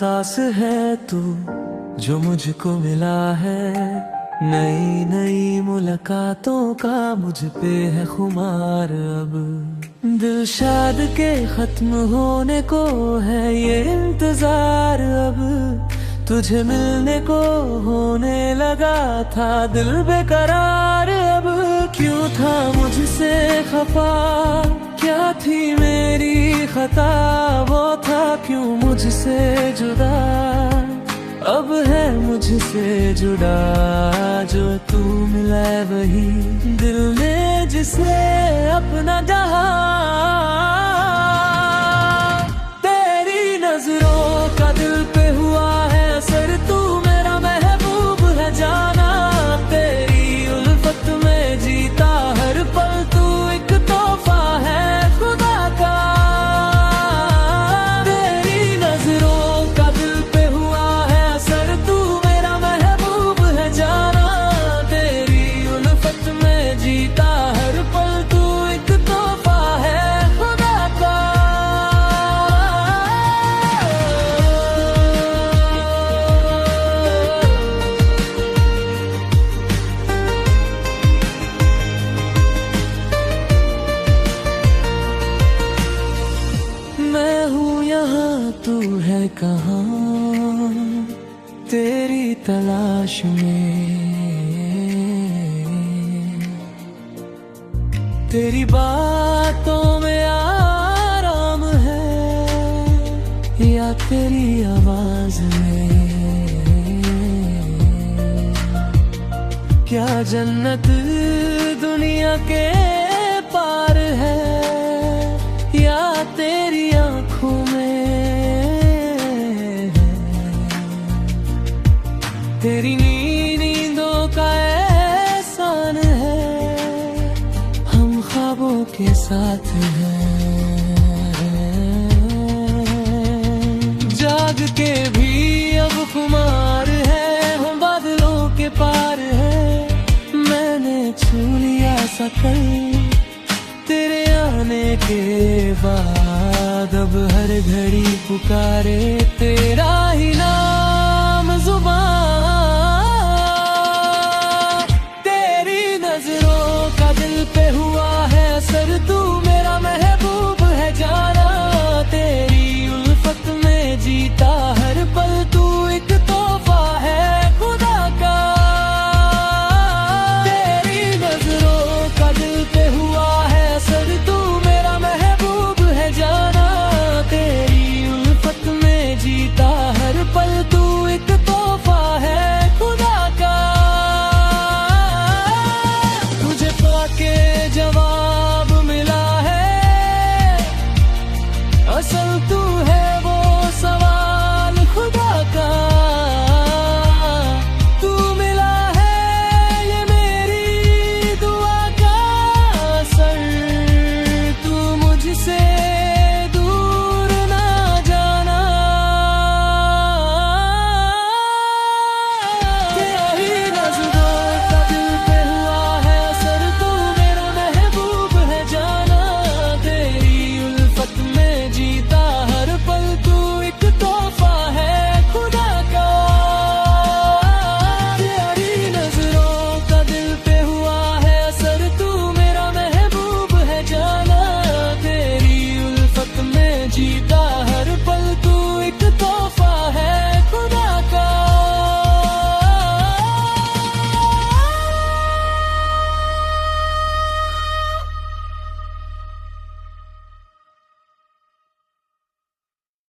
एहसास है तू जो मुझको मिला है, नई नई मुलाकातों का मुझ पे है खुमार। अब दिल शाद के खत्म होने को है ये इंतजार, अब तुझे मिलने को होने लगा था दिल बेकरार। अब क्यों था मुझसे खफा, क्या थी मेरी खता, वो था क्यों मुझसे जुदा, अब है मुझसे जुड़ा। जो तू मिला वही दिल ने जिसे अपना जहा, तेरी नजरों का दिल पे हुआ है असर, तू मेरा महबूब है जाना। तेरी उल्फत में जीता हर पल, तू एक तोहफा है खुदा का। तेरी नजरों का दिल पे हुआ है असर, तू मेरा महबूब है जाना। तेरी उल्फत में जीता हर पल, तू एक तोहफा है खुदा का। मैं हूँ यहाँ तू है कहाँ, तेरी तलाश में। तेरी बातों में आराम है या तेरी आवाज में, क्या जन्नत दुनिया के पार है या तेरी आंखों में। तेरी नींदों का एहसान है, हम ख्वाबों के साथ हैं। जाग के भी अब खुमार है, हम बादलों के पार है। मैंने छू लिया सकल तेरे आने के बाद, अब हर घड़ी पुकारे तेरा ही नाम जुबान। तेरी नजरों का दिल पे हुआ